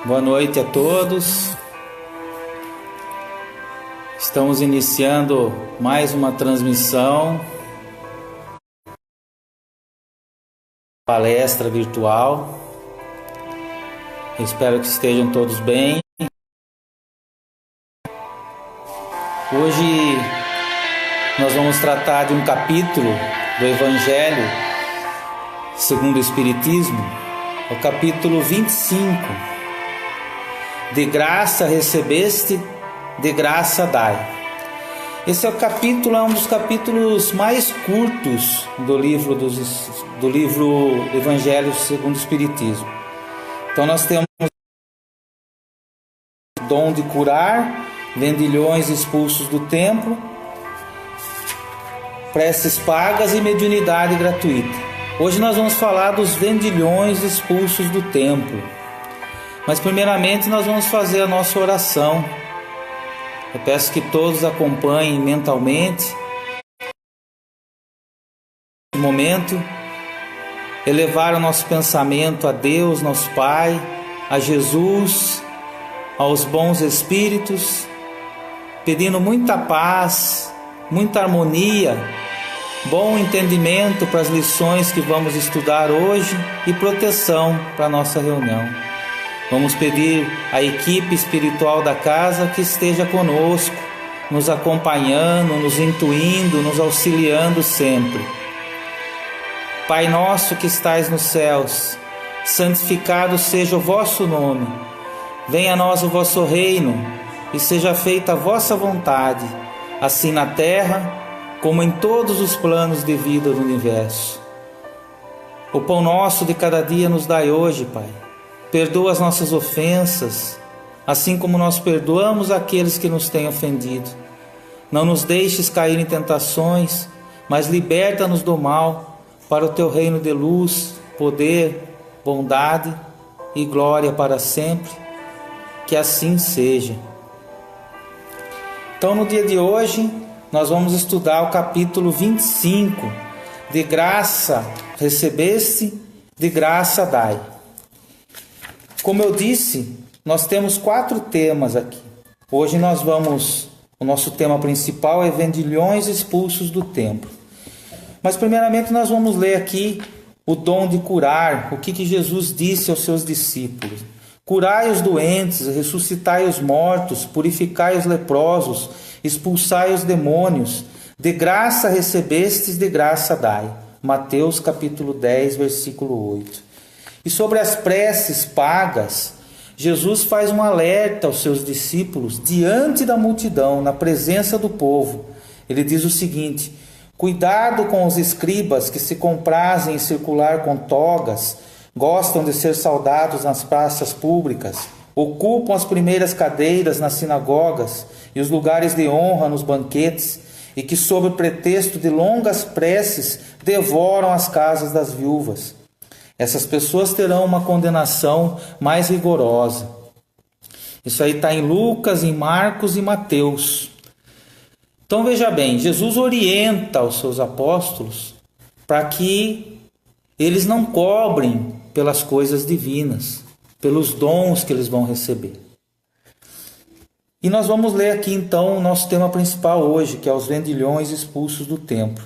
Boa noite a todos. Estamos iniciando mais uma transmissão, palestra virtual. Espero que estejam todos bem. Hoje nós vamos tratar de um capítulo do Evangelho segundo o Espiritismo, o capítulo 25. De graça recebeste, de graça dai. Esse é um dos capítulos mais curtos do livro Evangelho segundo o Espiritismo. Então nós temos o dom de curar, vendilhões expulsos do templo, preces pagas e mediunidade gratuita. Hoje nós vamos falar dos vendilhões expulsos do templo. Mas primeiramente nós vamos fazer a nossa oração. Eu peço que todos acompanhem mentalmente no momento, elevar o nosso pensamento a Deus, nosso Pai, a Jesus, aos bons espíritos, pedindo muita paz, muita harmonia, bom entendimento para as lições que vamos estudar hoje e proteção para a nossa reunião. Vamos pedir à equipe espiritual da casa que esteja conosco, nos acompanhando, nos intuindo, nos auxiliando sempre. Pai nosso que estais nos céus, santificado seja o vosso nome. Venha a nós o vosso reino e seja feita a vossa vontade, assim na terra como em todos os planos de vida do universo. O pão nosso de cada dia nos dai hoje, Pai. Perdoa as nossas ofensas, assim como nós perdoamos aqueles que nos têm ofendido. Não nos deixes cair em tentações, mas liberta-nos do mal, para o teu reino de luz, poder, bondade e glória para sempre. Que assim seja. Então, no dia de hoje, nós vamos estudar o capítulo 25. De graça recebeste, de graça dai. Como eu disse, nós temos 4 temas aqui. Hoje o nosso tema principal é vendilhões expulsos do templo. Mas primeiramente nós vamos ler aqui o dom de curar, o que Jesus disse aos seus discípulos. Curai os doentes, ressuscitai os mortos, purificai os leprosos, expulsai os demônios. De graça recebestes, de graça dai. Mateus capítulo 10, versículo 8. E sobre as preces pagas, Jesus faz um alerta aos seus discípulos diante da multidão, na presença do povo. Ele diz o seguinte: cuidado com os escribas que se comprazem em circular com togas, gostam de ser saudados nas praças públicas, ocupam as primeiras cadeiras nas sinagogas e os lugares de honra nos banquetes, e que, sob o pretexto de longas preces, devoram as casas das viúvas. Essas pessoas terão uma condenação mais rigorosa. Isso aí está em Lucas, em Marcos e Mateus. Então veja bem, Jesus orienta os seus apóstolos para que eles não cobrem pelas coisas divinas, pelos dons que eles vão receber. E nós vamos ler aqui então o nosso tema principal hoje, que é os vendilhões expulsos do templo.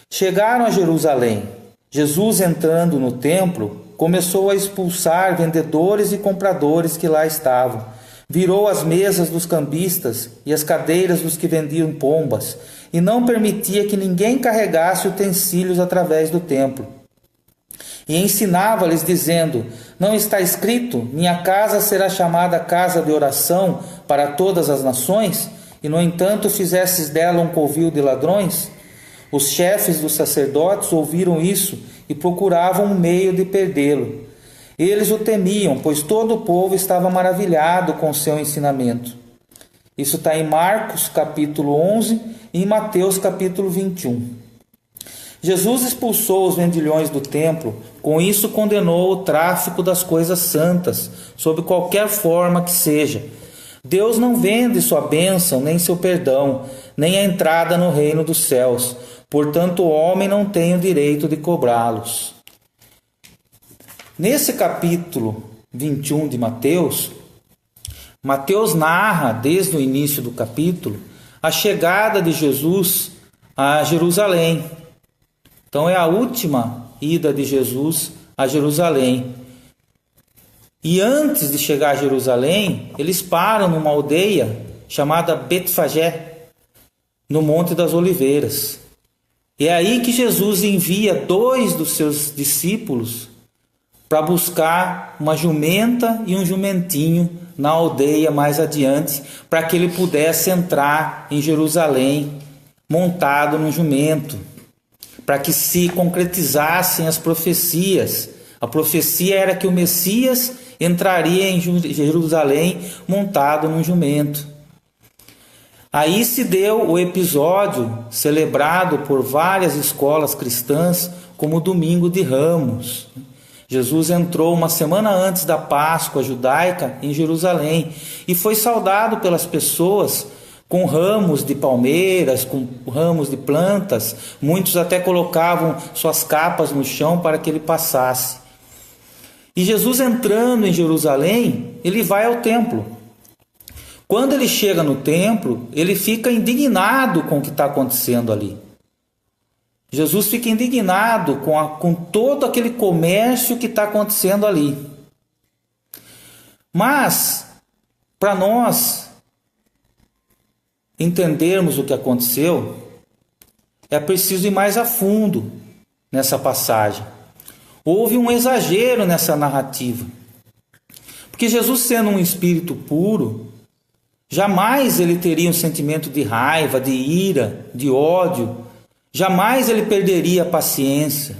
Chegaram a Jerusalém. Jesus, entrando no templo, começou a expulsar vendedores e compradores que lá estavam. Virou as mesas dos cambistas e as cadeiras dos que vendiam pombas, e não permitia que ninguém carregasse utensílios através do templo. E ensinava-lhes, dizendo: não está escrito, minha casa será chamada casa de oração para todas as nações, e no entanto fizestes dela um covil de ladrões? Os chefes dos sacerdotes ouviram isso e procuravam um meio de perdê-lo. Eles o temiam, pois todo o povo estava maravilhado com seu ensinamento. Isso está em Marcos capítulo 11 e em Mateus capítulo 21. Jesus expulsou os vendilhões do templo, com isso condenou o tráfico das coisas santas, sob qualquer forma que seja. Deus não vende sua bênção, nem seu perdão, nem a entrada no reino dos céus. Portanto, o homem não tem o direito de cobrá-los. Nesse capítulo 21 de Mateus, Mateus narra, desde o início do capítulo, a chegada de Jesus a Jerusalém. Então é a última ida de Jesus a Jerusalém. E antes de chegar a Jerusalém, eles param numa aldeia chamada Betfagé, no Monte das Oliveiras. E é aí que Jesus envia 2 dos seus discípulos para buscar uma jumenta e um jumentinho na aldeia mais adiante, para que ele pudesse entrar em Jerusalém montado no jumento, para que se concretizassem as profecias. A profecia era que o Messias entraria em Jerusalém montado num jumento. Aí se deu o episódio celebrado por várias escolas cristãs como o Domingo de Ramos. Jesus entrou uma semana antes da Páscoa judaica em Jerusalém e foi saudado pelas pessoas com ramos de palmeiras, com ramos de plantas. Muitos até colocavam suas capas no chão para que ele passasse. E Jesus entrando em Jerusalém, ele vai ao templo. Quando ele chega no templo, ele fica indignado com o que está acontecendo ali. Jesus fica indignado com todo aquele comércio que está acontecendo ali. Mas, para nós entendermos o que aconteceu, é preciso ir mais a fundo nessa passagem. Houve um exagero nessa narrativa. Porque Jesus, sendo um espírito puro, jamais ele teria um sentimento de raiva, de ira, de ódio. Jamais ele perderia a paciência.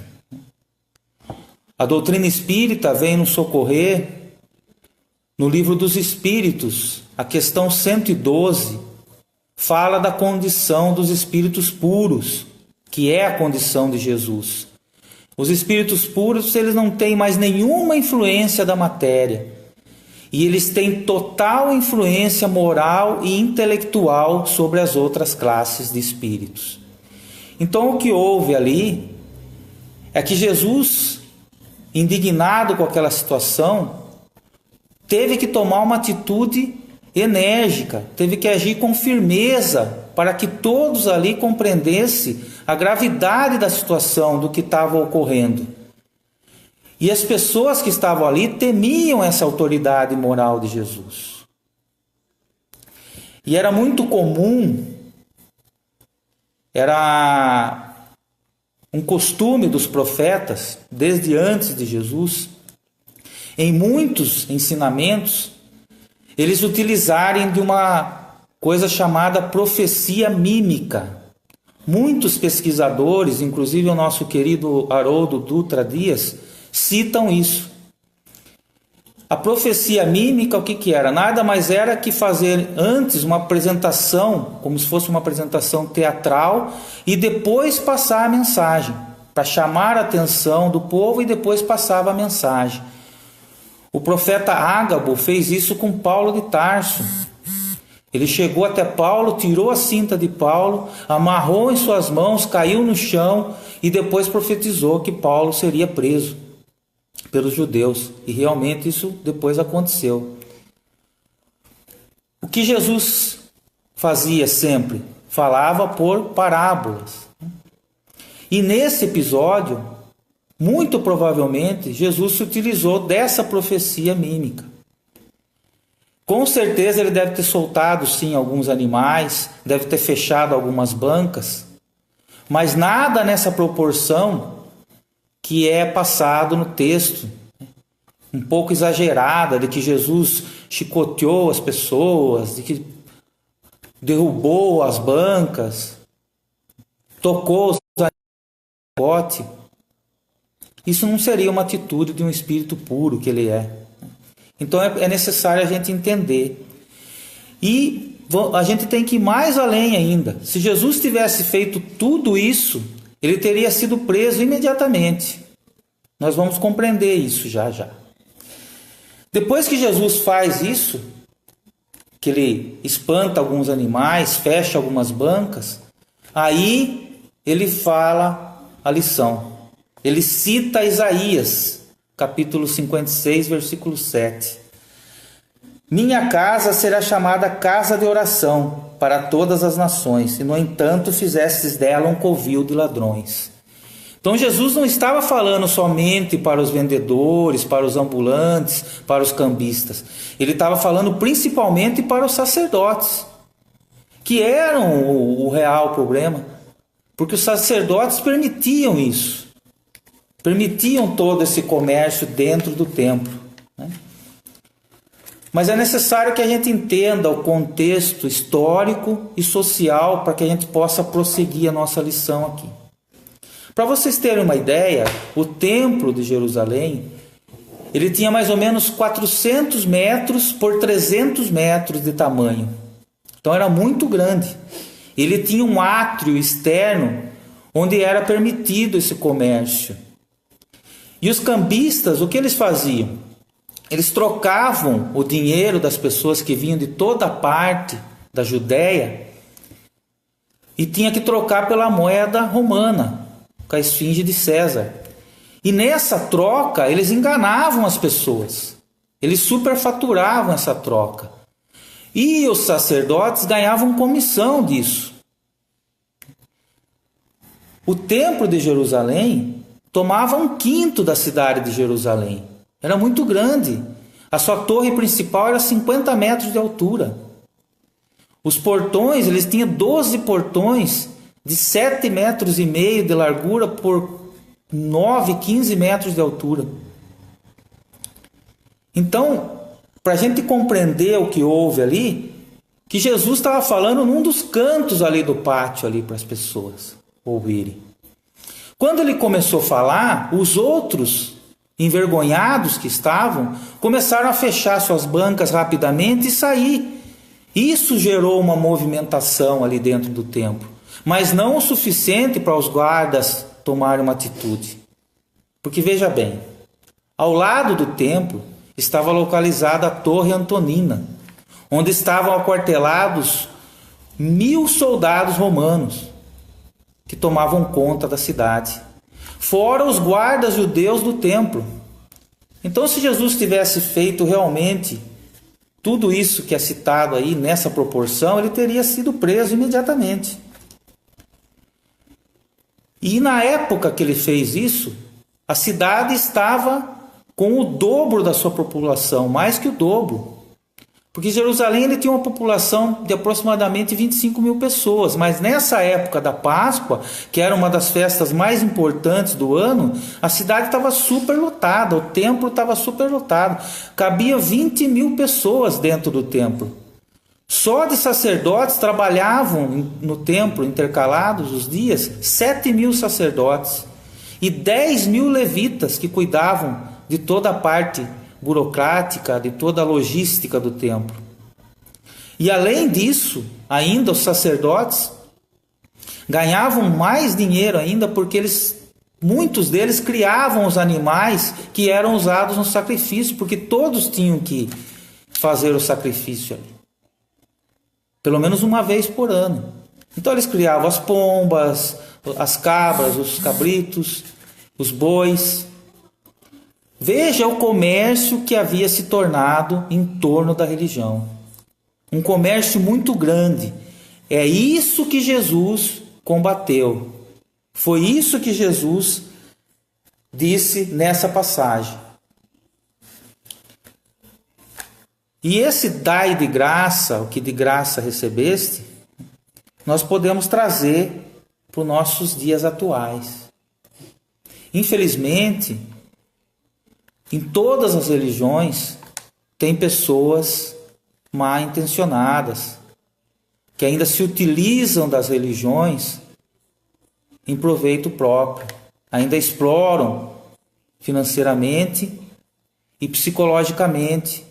A doutrina espírita vem nos socorrer no Livro dos Espíritos. A questão 112 fala da condição dos espíritos puros, que é a condição de Jesus. Os espíritos puros, eles não têm mais nenhuma influência da matéria. E eles têm total influência moral e intelectual sobre as outras classes de espíritos. Então o que houve ali é que Jesus, indignado com aquela situação, teve que tomar uma atitude enérgica, teve que agir com firmeza para que todos ali compreendessem a gravidade da situação, do que estava ocorrendo. E as pessoas que estavam ali temiam essa autoridade moral de Jesus. E era muito comum, era um costume dos profetas, desde antes de Jesus, em muitos ensinamentos, eles utilizarem de uma coisa chamada profecia mímica. Muitos pesquisadores, inclusive o nosso querido Haroldo Dutra Dias, citam isso. A profecia mímica, o que era? Nada mais era que fazer antes uma apresentação, como se fosse uma apresentação teatral, e depois passar a mensagem, para chamar a atenção do povo, e depois passava a mensagem. O profeta Ágabo fez isso com Paulo de Tarso. Ele chegou até Paulo, tirou a cinta de Paulo, amarrou em suas mãos, caiu no chão e depois profetizou que Paulo seria preso pelos judeus. E realmente isso depois aconteceu. O que Jesus fazia sempre? Falava por parábolas. E nesse episódio, muito provavelmente, Jesus se utilizou dessa profecia mímica. Com certeza ele deve ter soltado sim alguns animais, deve ter fechado algumas bancas, mas nada nessa proporção que é passado no texto, um pouco exagerada, de que Jesus chicoteou as pessoas, de que derrubou as bancas, tocou os animais. Isso não seria uma atitude de um espírito puro que ele é. Então é necessário a gente entender. E a gente tem que ir mais além ainda. Se Jesus tivesse feito tudo isso, ele teria sido preso imediatamente. Nós vamos compreender isso já. Depois que Jesus faz isso, que ele espanta alguns animais, fecha algumas bancas, aí ele fala a lição. Ele cita Isaías, capítulo 56, versículo 7. Minha casa será chamada casa de oração para todas as nações, e no entanto fizestes dela um covil de ladrões. Então Jesus não estava falando somente para os vendedores, para os ambulantes, para os cambistas. Ele estava falando principalmente para os sacerdotes, que eram o real problema, porque os sacerdotes permitiam isso, permitiam todo esse comércio dentro do templo, né? Mas é necessário que a gente entenda o contexto histórico e social para que a gente possa prosseguir a nossa lição aqui. Para vocês terem uma ideia, o templo de Jerusalém, ele tinha mais ou menos 400 metros por 300 metros de tamanho. Então era muito grande. Ele tinha um átrio externo onde era permitido esse comércio. E os cambistas, o que eles faziam? Eles trocavam o dinheiro das pessoas que vinham de toda parte da Judéia e tinha que trocar pela moeda romana, com a esfinge de César. E nessa troca, eles enganavam as pessoas. Eles superfaturavam essa troca. E os sacerdotes ganhavam comissão disso. O templo de Jerusalém tomava 1/5 da cidade de Jerusalém. Era muito grande. A sua torre principal era 50 metros de altura. Os portões, eles tinham 12 portões de 7,5 metros de largura por 9, 15 metros de altura. Então, para a gente compreender o que houve ali, que Jesus estava falando num dos cantos ali do pátio ali para as pessoas ouvirem. Quando ele começou a falar, os outros envergonhados que estavam começaram a fechar suas bancas rapidamente e sair. Isso gerou uma movimentação ali dentro do templo, mas não o suficiente para os guardas tomarem uma atitude. Porque veja bem, ao lado do templo estava localizada a Torre Antonina, onde estavam aquartelados 1.000 soldados romanos que tomavam conta da cidade, fora os guardas judeus do templo. Então, se Jesus tivesse feito realmente tudo isso que é citado aí nessa proporção, ele teria sido preso imediatamente. E na época que ele fez isso, a cidade estava com o dobro da sua população, mais que o dobro. Porque Jerusalém ele tinha uma população de aproximadamente 25.000 pessoas, mas nessa época da Páscoa, que era uma das festas mais importantes do ano, a cidade estava superlotada, o templo estava superlotado, cabia 20.000 pessoas dentro do templo. Só de sacerdotes trabalhavam no templo, intercalados os dias, 7.000 sacerdotes e 10.000 levitas que cuidavam de toda a parte burocrática, de toda a logística do templo. E além disso, ainda os sacerdotes ganhavam mais dinheiro ainda porque muitos deles criavam os animais que eram usados no sacrifício, porque todos tinham que fazer o sacrifício ali, pelo menos uma vez por ano. Então eles criavam as pombas, as cabras, os cabritos, os bois. Veja o comércio que havia se tornado em torno da religião. Um comércio muito grande. É isso que Jesus combateu. Foi isso que Jesus disse nessa passagem. E esse dai de graça, o que de graça recebeste, nós podemos trazer para os nossos dias atuais. Infelizmente, em todas as religiões, tem pessoas mal intencionadas, que ainda se utilizam das religiões em proveito próprio, ainda exploram financeiramente e psicologicamente,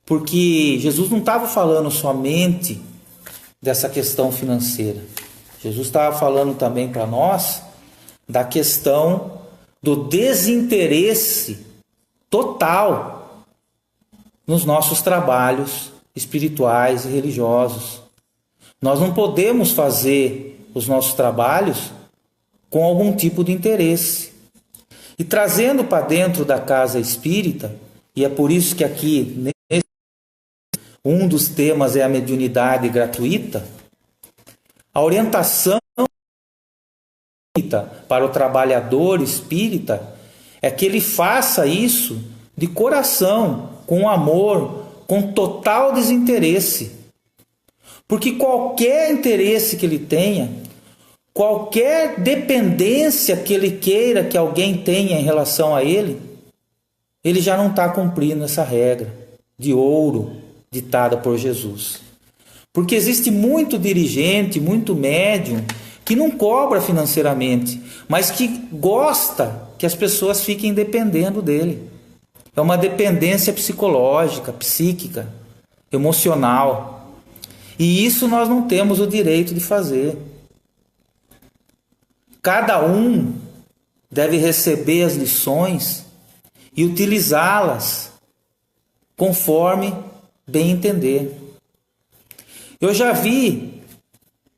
porque Jesus não estava falando somente dessa questão financeira. Jesus estava falando também para nós da questão do desinteresse total nos nossos trabalhos espirituais e religiosos. Nós não podemos fazer os nossos trabalhos com algum tipo de interesse. E trazendo para dentro da casa espírita, e é por isso que aqui um dos temas é a mediunidade gratuita, a orientação para o trabalhador espírita é que ele faça isso de coração, com amor, com total desinteresse. Porque qualquer interesse que ele tenha, qualquer dependência que ele queira que alguém tenha em relação a ele, ele já não está cumprindo essa regra de ouro ditada por Jesus. Porque existe muito dirigente, muito médium, que não cobra financeiramente, mas que gosta que as pessoas fiquem dependendo dele. É uma dependência psicológica, psíquica, emocional. E isso nós não temos o direito de fazer. Cada um deve receber as lições e utilizá-las conforme bem entender. Eu já vi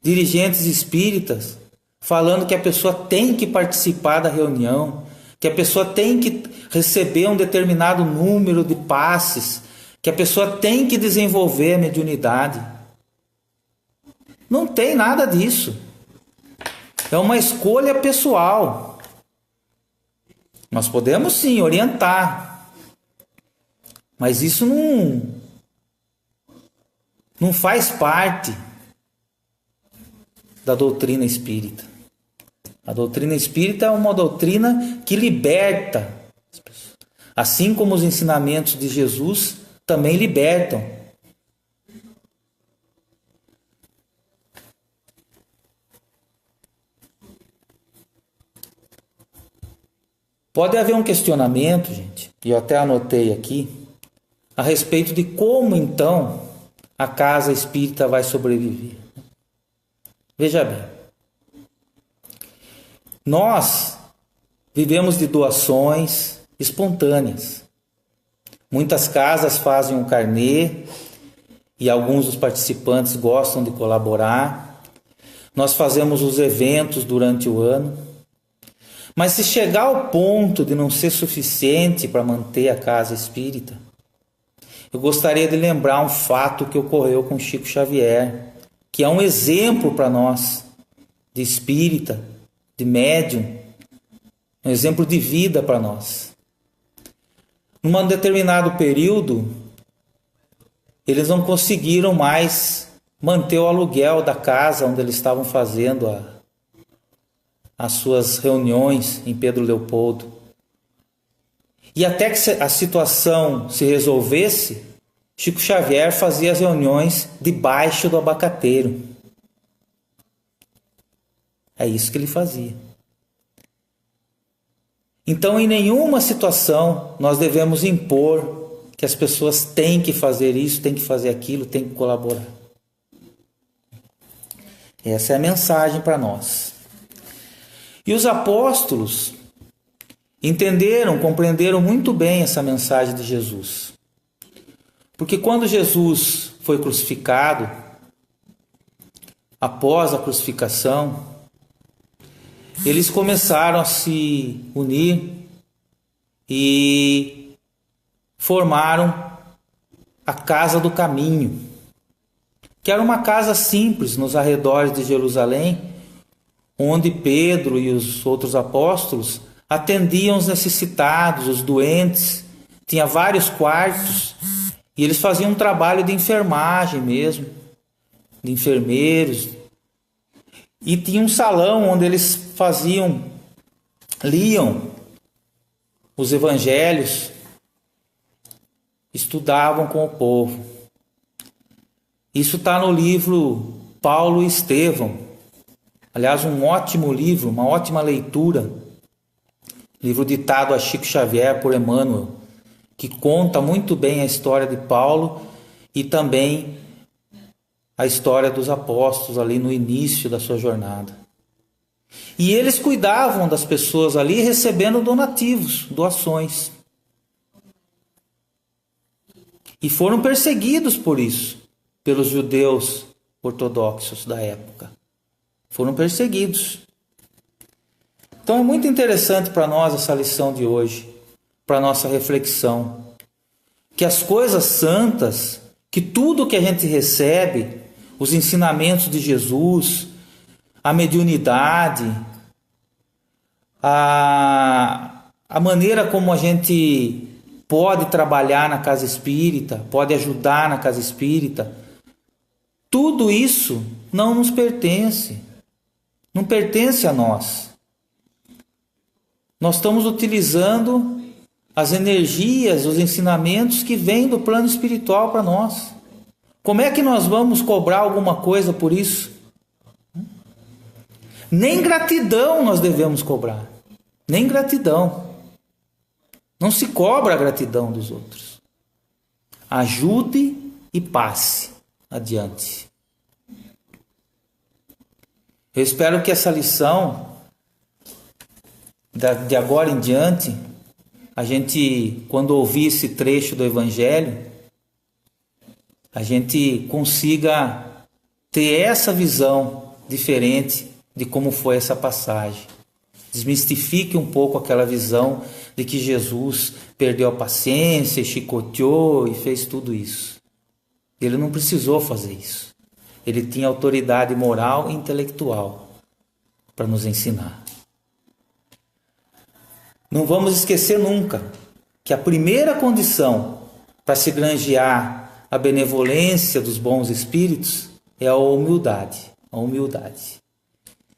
dirigentes espíritas falando que a pessoa tem que participar da reunião, que a pessoa tem que receber um determinado número de passes, que a pessoa tem que desenvolver a mediunidade. Não tem nada disso. É uma escolha pessoal. Nós podemos sim orientar, mas isso não faz parte da doutrina espírita. A doutrina espírita é uma doutrina que liberta as pessoas. Assim como os ensinamentos de Jesus também libertam. Pode haver um questionamento, gente, e eu até anotei aqui, a respeito de como então a casa espírita vai sobreviver. Veja bem, nós vivemos de doações espontâneas. Muitas casas fazem um carnê e alguns dos participantes gostam de colaborar. Nós fazemos os eventos durante o ano. Mas se chegar ao ponto de não ser suficiente para manter a casa espírita, eu gostaria de lembrar um fato que ocorreu com Chico Xavier, que é um exemplo para nós, de espírita, de médium, um exemplo de vida para nós. Num determinado período, eles não conseguiram mais manter o aluguel da casa onde eles estavam fazendo as suas reuniões em Pedro Leopoldo. E até que a situação se resolvesse, Chico Xavier fazia as reuniões debaixo do abacateiro. É isso que ele fazia. Então, em nenhuma situação nós devemos impor que as pessoas têm que fazer isso, têm que fazer aquilo, têm que colaborar. Essa é a mensagem para nós. E os apóstolos entenderam, compreenderam muito bem essa mensagem de Jesus. Porque quando Jesus foi crucificado, após a crucificação, eles começaram a se unir e formaram a Casa do Caminho, que era uma casa simples nos arredores de Jerusalém, onde Pedro e os outros apóstolos atendiam os necessitados, os doentes. Tinha vários quartos e eles faziam um trabalho de enfermagem mesmo, de enfermeiros. E tinha um salão onde eles liam os evangelhos, estudavam com o povo. Isso está no livro Paulo e Estevão. Aliás, um ótimo livro, uma ótima leitura. Livro ditado a Chico Xavier por Emmanuel, que conta muito bem a história de Paulo e também a história dos apóstolos ali no início da sua jornada. E eles cuidavam das pessoas ali recebendo donativos, doações. E foram perseguidos por isso, pelos judeus ortodoxos da época. Foram perseguidos. Então é muito interessante para nós essa lição de hoje, para nossa reflexão, que as coisas santas, que tudo que a gente recebe, os ensinamentos de Jesus, a mediunidade, a maneira como a gente pode trabalhar na casa espírita, pode ajudar na casa espírita, tudo isso não nos pertence, não pertence a nós. Nós estamos utilizando as energias, os ensinamentos que vêm do plano espiritual para nós. Como é que nós vamos cobrar alguma coisa por isso? Nem gratidão nós devemos cobrar. Nem gratidão. Não se cobra a gratidão dos outros. Ajude e passe adiante. Eu espero que essa lição, de agora em diante, a gente, quando ouvir esse trecho do Evangelho, a gente consiga ter essa visão diferente de como foi essa passagem. Desmistifique um pouco aquela visão de que Jesus perdeu a paciência, chicoteou e fez tudo isso. Ele não precisou fazer isso. Ele tinha autoridade moral e intelectual para nos ensinar. Não vamos esquecer nunca que a primeira condição para se granjear a benevolência dos bons espíritos é a humildade. A humildade.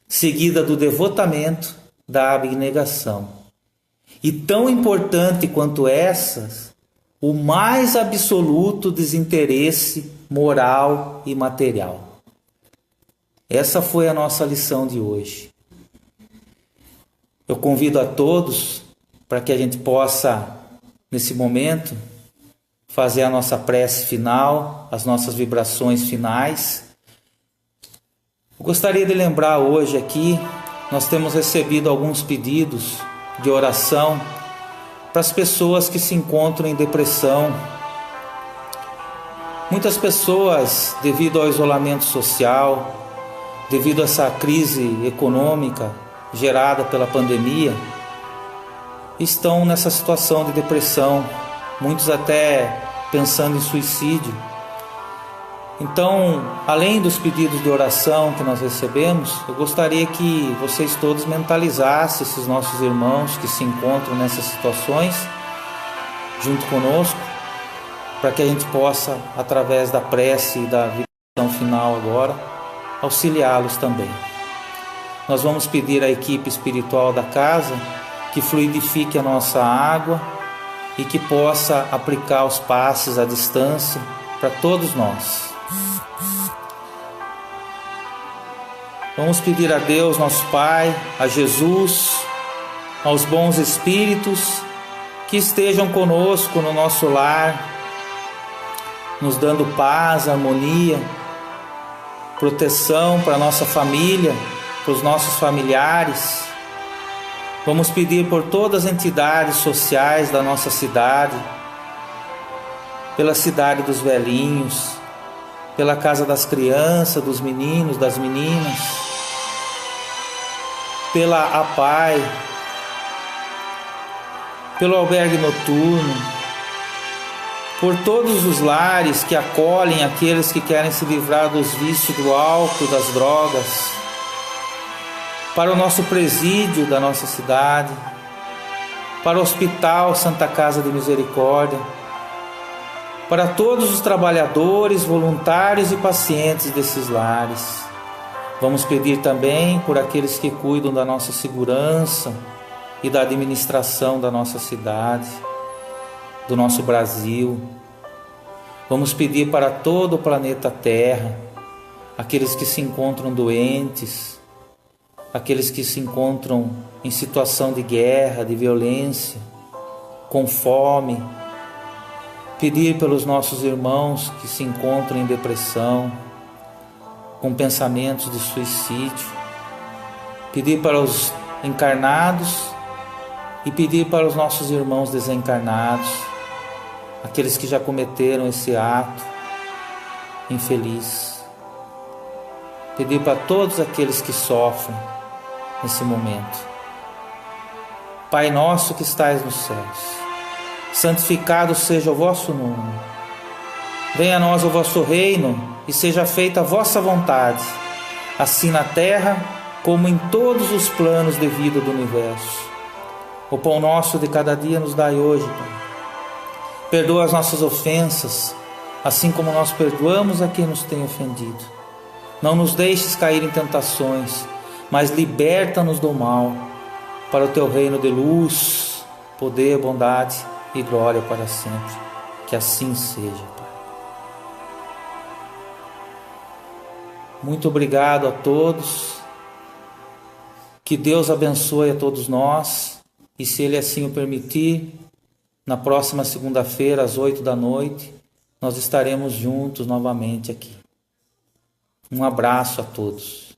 Seguida do devotamento, da abnegação. E tão importante quanto essas, o mais absoluto desinteresse moral e material. Essa foi a nossa lição de hoje. Eu convido a todos para que a gente possa, nesse momento, fazer a nossa prece final, as nossas vibrações finais. Eu gostaria de lembrar hoje aqui, nós temos recebido alguns pedidos de oração para as pessoas que se encontram em depressão. Muitas pessoas, devido ao isolamento social, devido a essa crise econômica gerada pela pandemia, estão nessa situação de depressão, muitos até pensando em suicídio. Então, além dos pedidos de oração que nós recebemos, eu gostaria que vocês todos mentalizassem esses nossos irmãos que se encontram nessas situações, junto conosco, para que a gente possa, através da prece e da vibração final agora, auxiliá-los também. Nós vamos pedir à equipe espiritual da casa que fluidifique a nossa água e que possa aplicar os passes à distância para todos nós. Vamos pedir a Deus, nosso Pai, a Jesus, aos bons espíritos que estejam conosco no nosso lar, nos dando paz, harmonia, proteção para a nossa família, para os nossos familiares. Vamos pedir por todas as entidades sociais da nossa cidade, pela cidade dos velhinhos, pela casa das crianças, dos meninos, das meninas, pela APAI, pelo albergue noturno, por todos os lares que acolhem aqueles que querem se livrar dos vícios do álcool, das drogas, para o nosso presídio da nossa cidade, para o Hospital Santa Casa de Misericórdia, para todos os trabalhadores, voluntários e pacientes desses lares. Vamos pedir também por aqueles que cuidam da nossa segurança e da administração da nossa cidade, do nosso Brasil. Vamos pedir para todo o planeta Terra, aqueles que se encontram doentes, aqueles que se encontram em situação de guerra, de violência, com fome. Pedir pelos nossos irmãos que se encontram em depressão, com pensamentos de suicídio. Pedir para os encarnados e pedir para os nossos irmãos desencarnados, aqueles que já cometeram esse ato infeliz. Pedir para todos aqueles que sofrem nesse momento. Pai nosso que estais nos céus, santificado seja o vosso nome. Venha a nós o vosso reino e seja feita a vossa vontade, assim na terra como em todos os planos de vida do universo. O pão nosso de cada dia nos dai hoje, Pai. Perdoa as nossas ofensas, assim como nós perdoamos a quem nos tem ofendido. Não nos deixes cair em tentações, mas liberta-nos do mal, para o teu reino de luz, poder, bondade e glória para sempre. Que assim seja, Pai. Muito obrigado a todos. Que Deus abençoe a todos nós. E se Ele assim o permitir, na próxima segunda-feira, às 8 da noite, nós estaremos juntos novamente aqui. Um abraço a todos.